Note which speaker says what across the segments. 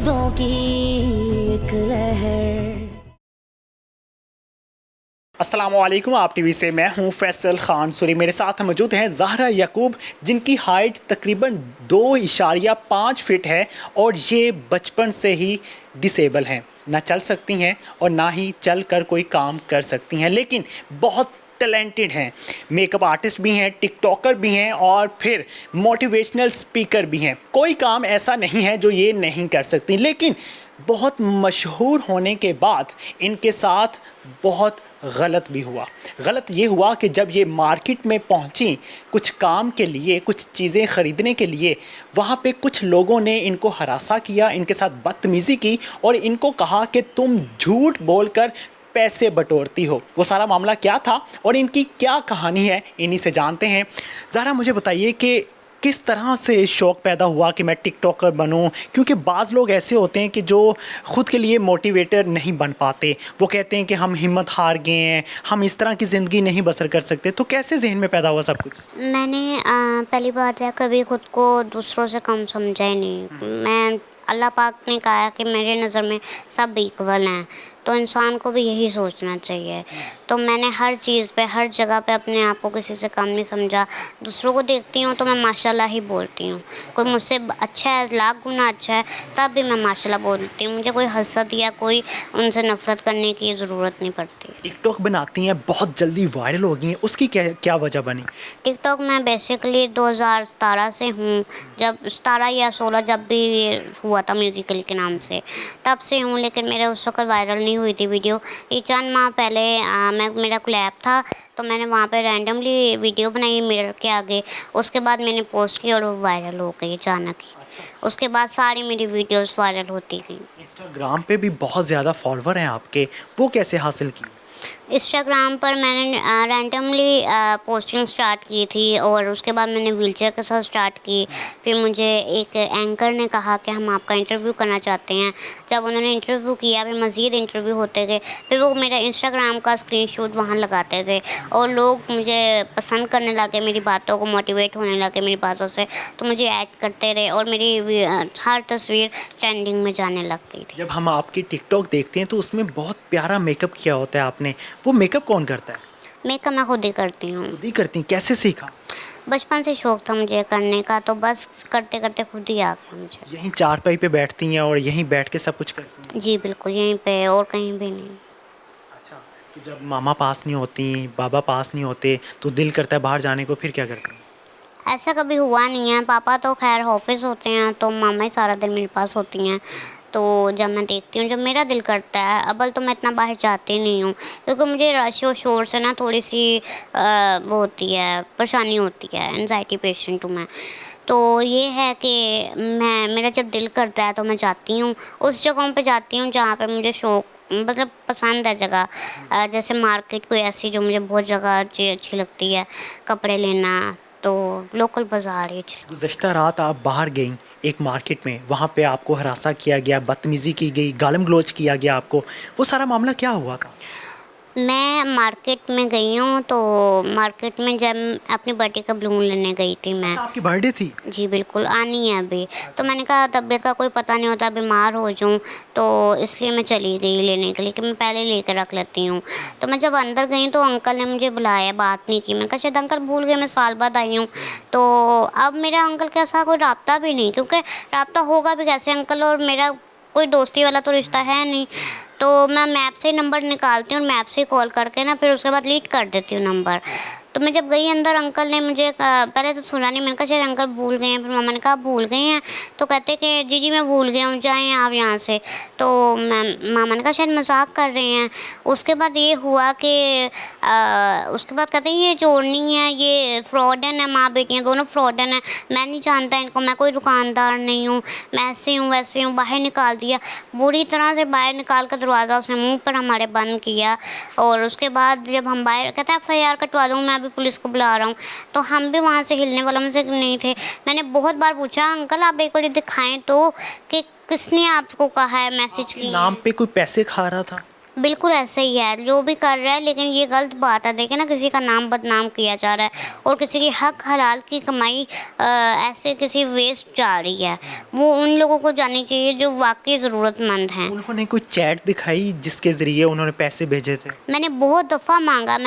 Speaker 1: उम्मीदों की एक लहर।
Speaker 2: अस्सलामुअलैकुम, आप टीवी से मैं हूं फैसल खान सूरी। मेरे साथ मौजूद हैं ज़हरा याकूब, जिनकी हाइट तकरीबन 2.5 फीट है और ये बचपन से ही डिसेबल हैं, ना चल सकती हैं और ना ही चल कर कोई काम कर सकती हैं, लेकिन बहुत टैलेंटेड हैं। मेकअप आर्टिस्ट भी हैं, टिकटॉकर भी हैं और फिर मोटिवेशनल स्पीकर भी हैं। कोई काम ऐसा नहीं है जो ये नहीं कर सकती, लेकिन बहुत मशहूर होने के बाद इनके साथ बहुत गलत भी हुआ। गलत ये हुआ कि जब ये मार्केट में पहुंची कुछ काम के लिए, कुछ चीज़ें ख़रीदने के लिए, वहाँ पे कुछ लोगों ने इनको हरासा किया, इनके साथ बदतमीज़ी की और इनको कहा कि तुम झूठ बोलकर पैसे बटोरती हो। वो सारा मामला क्या था और इनकी क्या कहानी है, इन्हीं से जानते हैं। ज़रा मुझे बताइए कि किस तरह से शौक़ पैदा हुआ कि मैं टिकटॉकर बनूं, क्योंकि बाज़ लोग ऐसे होते हैं कि जो ख़ुद के लिए मोटिवेटर नहीं बन पाते। वो कहते हैं कि हम हिम्मत हार गए हैं, हम इस तरह की ज़िंदगी नहीं बसर कर सकते। तो कैसे जहन में पैदा हुआ सब कुछ?
Speaker 3: मैंने पहली बात है, कभी खुद को दूसरों से कम समझा ही नहीं। मैं अल्लाह पाक ने कहा कि मेरे नज़र में सब इक्वल हैं, तो इंसान को भी यही सोचना चाहिए। तो मैंने हर चीज़ पे, हर जगह पे अपने आप को किसी से कम नहीं समझा। दूसरों को देखती हूँ तो मैं माशाल्लाह ही बोलती हूँ। कोई मुझसे अच्छा है, लाख गुना अच्छा है, तब भी मैं माशाल्लाह बोलती हूँ। मुझे कोई हसद या कोई उनसे नफ़रत करने की ज़रूरत नहीं पड़ती।
Speaker 2: टिकटॉक बनाती हैं, बहुत जल्दी वायरल हो गई हैं, उसकी क्या क्या वजह बनी?
Speaker 3: टिकटॉक में बेसिकली 2017 से हूँ। जब 17 या 16 जब भी हुआ था म्यूज़िकली के नाम से, तब से हूँ। लेकिन मेरे उस वक्त वायरल नहीं हुई थी वीडियो। ये चंद माह पहले मेरा कोलैब था, तो मैंने वहाँ पे रैंडमली वीडियो बनाई मिरर के आगे। उसके बाद मैंने पोस्ट की और वो वायरल हो गई अचानक ही। उसके बाद सारी मेरी वीडियोस वायरल होती गई।
Speaker 2: इंस्टाग्राम पे भी बहुत ज़्यादा फॉलोवर हैं आपके, वो कैसे हासिल किए?
Speaker 3: इंस्टाग्राम पर मैंने रैंडमली पोस्टिंग स्टार्ट की थी और उसके बाद मैंने व्हीलचेयर के साथ स्टार्ट की। फिर मुझे एक एंकर ने कहा कि हम आपका इंटरव्यू करना चाहते हैं। जब उन्होंने इंटरव्यू किया, फिर मज़ीद इंटरव्यू होते गए। फिर वो मेरा इंस्टाग्राम का स्क्रीनशॉट वहाँ लगाते गए और लोग मुझे पसंद करने लगे, मेरी बातों को मोटिवेट होने लगे मेरी बातों से। तो मुझे ऐड करते रहे और मेरी हर तस्वीर ट्रेंडिंग में जाने लग गई थी।
Speaker 2: जब हम आपकी टिकटॉक देखते हैं तो उसमें बहुत प्यारा मेकअप किया होता है आपने, वो मेकअप कौन करता है?
Speaker 3: मेकअप मैं खुद ही करती हूँ।
Speaker 2: खुद ही करती हैं, कैसे सीखा?
Speaker 3: बचपन से शौक़ था मुझे करने का, तो बस करते करते खुद ही आ गया मुझे।
Speaker 2: यहीं चारपाई पे बैठती हैं और यहीं बैठ के सब कुछ करती हैं?
Speaker 3: जी बिल्कुल, यहीं पे और कहीं भी नहीं।
Speaker 2: अच्छा, तो जब मामा पास नहीं होती, बाबा पास नहीं होते, तो दिल करता है बाहर जाने को, फिर क्या करते हैं?
Speaker 3: ऐसा कभी हुआ नहीं है। पापा तो खैर ऑफिस होते हैं, तो मामा ही सारा दिन मेरे पास होती हैं। तो जब मैं देखती हूँ, जब मेरा दिल करता है, अव्वल तो मैं इतना बाहर जाती नहीं हूँ, क्योंकि मुझे रश और शोर से ना थोड़ी सी वो होती है, परेशानी होती है, एंजाइटी पेशेंट हूँ मैं। तो ये है कि मेरा जब दिल करता है तो मैं जाती हूँ, उस जगहों पे जाती हूँ जहाँ पे मुझे शौक़ मतलब पसंद है जगह। जैसे मार्केट कोई ऐसी जो मुझे बहुत जगह अच्छी लगती है, कपड़े लेना, तो लोकल बाज़ार ही अच्छी।
Speaker 2: गुज़श्ता रात आप बाहर गईं एक मार्केट में, वहाँ पे आपको हरासा किया गया, बदतमीज़ी की गई, गालम गलौज किया गया आपको, वो सारा मामला क्या हुआ था?
Speaker 3: मैं मार्केट में गई हूँ, तो मार्केट में जब अपनी बर्थडे का बलून लेने गई थी मैं।
Speaker 2: अच्छा, आपकी बर्थडे थी?
Speaker 3: जी बिल्कुल, आनी है अभी। तो मैंने कहा तबीयत का कोई पता नहीं होता, बीमार हो जाऊँ, तो इसलिए मैं चली गई लेने के लिए कि मैं पहले लेकर रख लेती हूँ। तो मैं जब अंदर गई तो अंकल ने मुझे बुलाया, बात नहीं की। मैंने कहा शायद अंकल भूल गए, मैं साल बाद आई हूँ। तो अब मेरा अंकल के साथ कोई राब्ता भी नहीं, क्योंकि राब्ता होगा भी कैसे, अंकल और मेरा कोई दोस्ती वाला तो रिश्ता है नहीं। तो मैं मैप से ही नंबर निकालती हूँ और मैप से कॉल करके ना फिर उसके बाद लीड कर देती हूँ नंबर। तो मैं जब गई अंदर, अंकल ने मुझे पहले तो सुना नहीं। मैंने कहा शायद अंकल भूल गए हैं। फिर मामा ने कहा भूल गए हैं? तो कहते कि जी जी मैं भूल गया हूँ, जाएँ आप यहाँ से। तो मामा ने कहा शायद मजाक कर रहे हैं। उसके बाद ये हुआ कि उसके बाद कहते हैं ये चोर नहीं है, ये फ्रॉडन है, माँ बेटियाँ दोनों फ्रॉडन है, मैं नहीं जानता इनको, मैं कोई दुकानदार नहीं हूँ, मैं ऐसे हूँ वैसे हूँ। बाहर निकाल दिया, बुरी तरह से बाहर निकाल कर दरवाज़ा उसने मुँह पर हमारे बंद किया। और उसके बाद जब हम बाहर, कहता है FIR कटवा दूँ, मैं अभी पुलिस को बुला रहा हूँ। तो हम भी वहाँ से हिलने वालों में से नहीं थे। मैंने बहुत बार पूछा अंकल आप एक बार दिखाएं तो कि किसने आपको कहा है मैसेज की
Speaker 2: नाम पे कोई पैसे खा रहा था?
Speaker 3: बिल्कुल ऐसे ही है, जो भी कर रहा है, लेकिन ये गलत बात है। देखिए ना, किसी का नाम बदनाम किया जा रहा है और किसी की हक हलाल की कमाई ऐसे किसी वेस्ट जा रही है। वो उन लोगों को जानी चाहिए जो वाकई ज़रूरतमंद हैं।
Speaker 2: उन्होंने कोई चैट दिखाई जिसके ज़रिए उन्होंने पैसे भेजे थे?
Speaker 3: मैंने बहुत दफ़ा मांगा,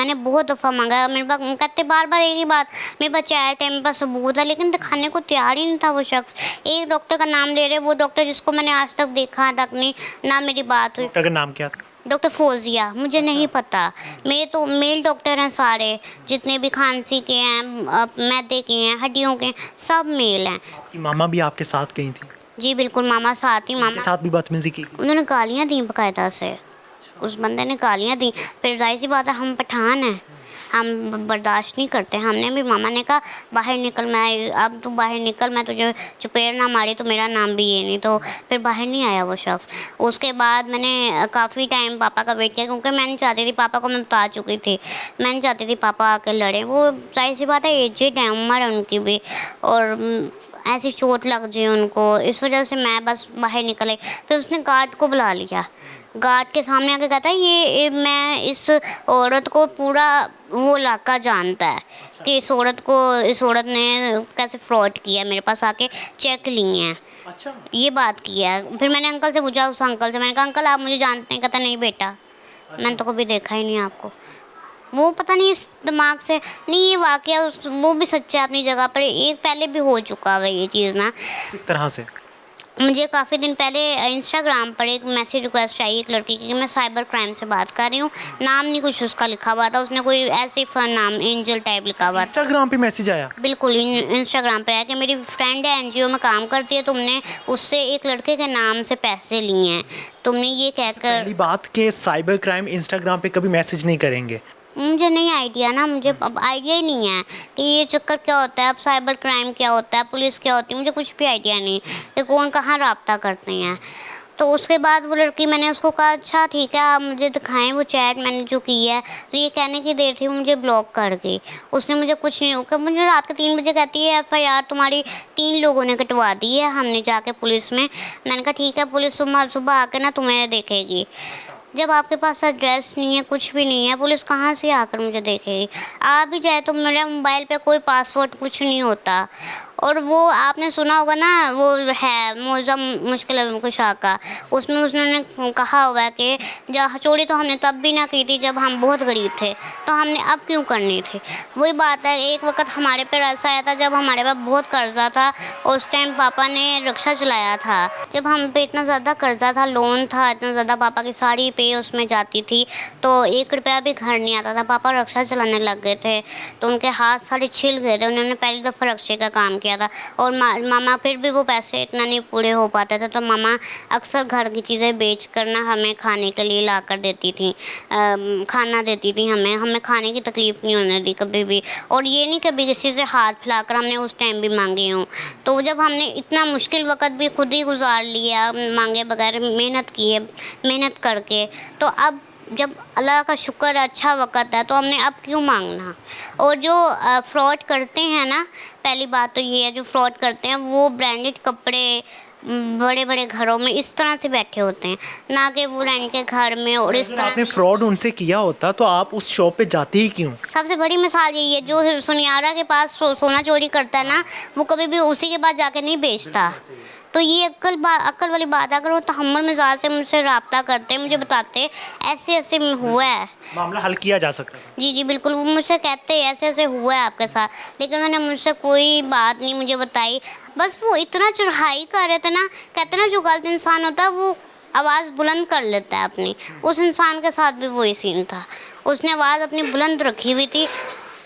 Speaker 3: मेरे पास कहते बार-बार एक ही बात, मेरे पास चैट है, मेरे पास सबूत है, लेकिन दिखाने को तैयार ही नहीं था वो शख्स। एक डॉक्टर का नाम ले रहे, वो डॉक्टर जिसको मैंने आज तक देखा तक नहीं, ना मेरी बात हुई।
Speaker 2: डॉक्टर का नाम क्या था?
Speaker 3: डॉक्टर फौजिया, मुझे नहीं पता। मेरे तो मेल डॉक्टर हैं सारे, जितने भी खांसी के हैं, मैदे के हैं, हड्डियों के हैं, सब मेल हैं।
Speaker 2: कि मामा भी आपके साथ गई थी?
Speaker 3: जी बिल्कुल, मामा साथ ही।
Speaker 2: उनके
Speaker 3: मामा
Speaker 2: साथ भी बदतमीजी की?
Speaker 3: उन्होंने गालियाँ दी बाकायदा से, उस बंदे ने गालियाँ दी। फिर जाहिर सी बात है, हम पठान हैं, हम बर्दाश्त नहीं करते। हमने भी, मामा ने कहा बाहर निकल, मैं अब तू बाहर निकल, मैं तुझे चपेड़ ना मारी तो मेरा नाम भी ये नहीं। तो फिर बाहर नहीं आया वो शख्स। उसके बाद मैंने काफ़ी टाइम पापा का वेट किया, क्योंकि मैं नहीं चाहती थी, पापा को मैं बता चुकी थी, मैं नहीं चाहती थी पापा आके लड़े। वो जाहिर सी बात है, एजेड है, उम्र है उनकी भी, और ऐसी चोट लग जाए उनको, इस वजह से मैं बस बाहर निकल आई। फिर उसने गार्ड को बुला लिया, गार्ड के सामने आके कहता है ये मैं इस औरत को पूरा वो इलाका जानता है कि इस औरत ने कैसे फ्रॉड किया, मेरे पास आके चेक लिए हैं।
Speaker 2: अच्छा।
Speaker 3: ये बात की है। फिर मैंने अंकल से पूछा, उस अंकल से, मैंने कहा अंकल आप मुझे जानते हैं? कहता नहीं बेटा, मैंने तो कभी देखा ही नहीं आपको। वो पता नहीं इस दिमाग से नहीं, ये वाकया वो भी सच्चा है अपनी जगह पर। एक पहले भी हो चुका है ये चीज़ ना।
Speaker 2: किस तरह से?
Speaker 3: मुझे काफ़ी दिन पहले इंस्टाग्राम पर एक मैसेज रिक्वेस्ट आई एक लड़की की कि मैं साइबर क्राइम से बात कर रही हूँ। नाम नहीं कुछ उसका लिखा हुआ था, उसने कोई ऐसे ही फन नाम एंजल टाइप लिखा हुआ था।
Speaker 2: इंस्टाग्राम पे मैसेज आया?
Speaker 3: बिल्कुल, इंस्टाग्राम पे आया कि मेरी फ्रेंड है, एनजीओ में काम करती है, तुमने उससे एक लड़के के नाम से पैसे लिए हैं, तुमने ये कहकर।
Speaker 2: पहली बात कि साइबर क्राइम इंस्टाग्राम पे कभी मैसेज नहीं करेंगे।
Speaker 3: मुझे नहीं आइडिया ना, मुझे अब आइडिया ही नहीं है कि ये चक्कर क्या होता है, अब साइबर क्राइम क्या होता है, पुलिस क्या होती है, मुझे कुछ भी आइडिया नहीं कि कौन कहाँ राब्ता करते हैं। तो उसके बाद वो लड़की, मैंने उसको कहा अच्छा ठीक है आप मुझे दिखाएं वो चैट मैंने जो की है। तो ये कहने की देर थी, मुझे ब्लॉक कर गई। उसने मुझे कुछ नहीं होगा, मुझे रात के 3 बजे कहती है FIR तुम्हारी 3 लोगों ने कटवा दी है, हमने जाके पुलिस में। मैंने कहा ठीक है, पुलिस सुबह आके ना तुम्हें देखेगी। जब आपके पास एड्रेस नहीं है, कुछ भी नहीं है, पुलिस कहाँ से आकर मुझे देखेगी? आ भी जाए तो मेरे मोबाइल पे कोई पासवर्ड कुछ नहीं होता। और वो आपने सुना होगा ना, वो है मौज़म मुश्किल कुशा का, उसमें उसने कहा हुआ है कि जब चोरी तो हमने तब भी ना की थी जब हम बहुत गरीब थे, तो हमने अब क्यों करनी थी? वही बात है, एक वक्त हमारे पे ऐसा आया था जब हमारे पास बहुत कर्जा था, उस टाइम पापा ने रिक्शा चलाया था। जब हम पे इतना ज़्यादा कर्जा था, लोन था इतना ज़्यादा, पापा की सारी पे उसमें जाती थी, तो 1 रुपया भी घर नहीं आता था। पापा रिक्शा चलाने लग गए थे तो उनके हाथ सारे छिल गए थे, उन्होंने पहली दफ़ा रिक्शे का काम किया था। और मामा फिर भी वो पैसे इतना नहीं पूरे हो पाते थे, तो मामा अक्सर घर की चीज़ें बेच कर ना हमें खाने के लिए ला कर देती थी, खाना देती थी हमें खाने की तकलीफ़ नहीं होने दी कभी भी। और ये नहीं कभी किसी से हाथ फैलाकर हमने उस टाइम भी मांगे हों। तो जब हमने इतना मुश्किल वक़्त भी खुद ही गुजार लिया, मांगे बगैर मेहनत की है, मेहनत करके, तो अब जब अल्लाह का शुक्र अच्छा वक़्त है तो हमने अब क्यों मांगना? और जो फ्रॉड करते हैं ना, पहली बात तो ये है, जो फ्रॉड करते हैं वो ब्रांडेड कपड़े बड़े बड़े घरों में इस तरह से बैठे होते हैं, ना कि वो रेंट के घर में। और इस
Speaker 2: अगर
Speaker 3: तरह
Speaker 2: आपने फ्रॉड उनसे किया होता तो आप उस शॉप पे जाते ही क्यों?
Speaker 3: सबसे बड़ी मिसाल यही है, जो सुनियारा के पास सोना चोरी करता है ना, वो कभी भी उसी के पास जाके नहीं बेचता। तो ये अक्ल वाली बात है। अगर वो तहम्मुल मिजाज से मुझसे रब्ता करते, मुझे बताते ऐसे ऐसे हुआ है,
Speaker 2: मामला हल किया जा सकता है।
Speaker 3: जी जी बिल्कुल, वो मुझसे कहते ऐसे ऐसे हुआ है आपके साथ, लेकिन उन्होंने मुझसे कोई बात नहीं मुझे बताई। बस वो इतना चढ़ाई कर रहे थे ना, कहते ना जो गलत इंसान होता है वो आवाज़ बुलंद कर लेता है अपनी। उस इंसान के साथ भी वही सीन था, उसने आवाज़ अपनी बुलंद रखी हुई थी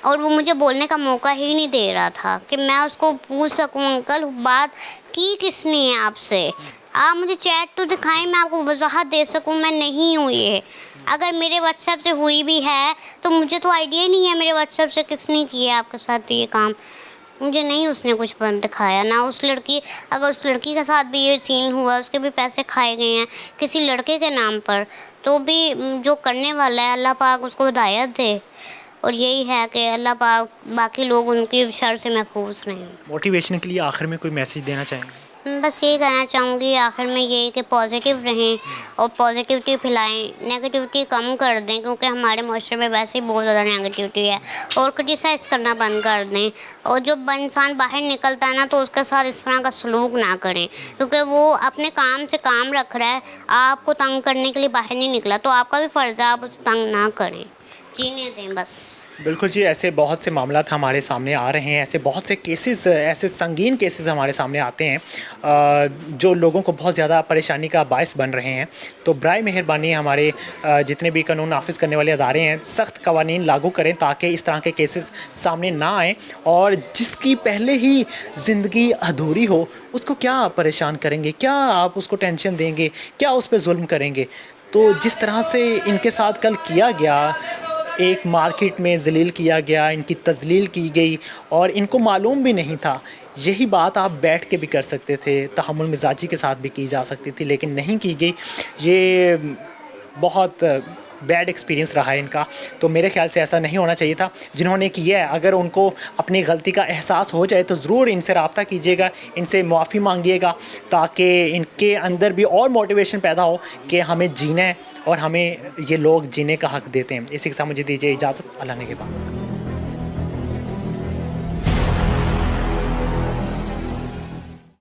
Speaker 3: और वो मुझे बोलने का मौका ही नहीं दे रहा था कि मैं उसको पूछ सकूं अंकल बात की किसने है आपसे, आप मुझे चैट तो दिखाएं, मैं आपको वजाहत दे सकूं मैं नहीं हूँ ये। अगर मेरे व्हाट्सएप से हुई भी है तो मुझे तो आइडिया ही नहीं है मेरे व्हाट्सएप से किसने किया आपके साथ ये काम। मुझे नहीं उसने कुछ दिखाया ना उस लड़की, अगर उस लड़की के साथ भी ये सीन हुआ, उसके भी पैसे खाए गए हैं किसी लड़के के नाम पर, तो भी जो करने वाला है अल्लाह पाक उसको हिदायत दे। और यही है कि अल्लाह पाक बाकी लोग उनकी शर से महफूज रहें।
Speaker 2: मोटिवेशन के लिए आखिर में कोई मैसेज देना चाहेंगे?
Speaker 3: मैं बस यही कहना चाहूँगी आखिर में यही कि पॉजिटिव रहें और पॉजिटिविटी फैलाएं, नेगेटिविटी कम कर दें, क्योंकि हमारे माशरे में वैसे ही बहुत ज़्यादा नेगेटिविटी है। और क्रिटिसाइज़ करना बंद कर दें, और जब इंसान बाहर निकलता है ना तो उसके साथ इस तरह का सलूक ना करें, क्योंकि वो अपने काम से काम रख रहा है, आपको तंग करने के लिए बाहर नहीं निकला, तो आपका भी फ़र्ज़ है आप उसे तंग ना करें, जीने दें बस।
Speaker 2: बिल्कुल जी, ऐसे बहुत से मामलात हमारे सामने आ रहे हैं, ऐसे बहुत से केसेस, ऐसे संगीन केसेस हमारे सामने आते हैं जो लोगों को बहुत ज़्यादा परेशानी का बायस बन रहे हैं। तो बराए मेहरबानी हमारे जितने भी कानून नाफिज करने वाले अदारे हैं, सख्त कवानीन लागू करें ताकि इस तरह के केसेस सामने ना आएँ, और जिसकी पहले ही ज़िंदगी अधूरी हो उसको क्या आप परेशान करेंगे, क्या आप उसको टेंशन देंगे, क्या उस पर जुल्म करेंगे। तो जिस तरह से इनके साथ कल किया गया, एक मार्केट में ज़लील किया गया, इनकी तज़लील की गई और इनको मालूम भी नहीं था। यही बात आप बैठ के भी कर सकते थे, तहम्मुल मिजाजी के साथ भी की जा सकती थी, लेकिन नहीं की गई। ये बहुत बैड एक्सपीरियंस रहा है इनका। तो मेरे ख़्याल से ऐसा नहीं होना चाहिए था। जिन्होंने किया है, अगर उनको अपनी गलती का एहसास हो जाए तो ज़रूर इनसे रब्ता कीजिएगा, इनसे मुआफ़ी मांगिएगा, ताकि इनके अंदर भी और मोटिवेशन पैदा हो कि हमें जीना है और हमें ये लोग जीने का हक़ देते हैं। इसी के साथ मुझे दीजिए इजाज़त। अल्लाह ने के बाद।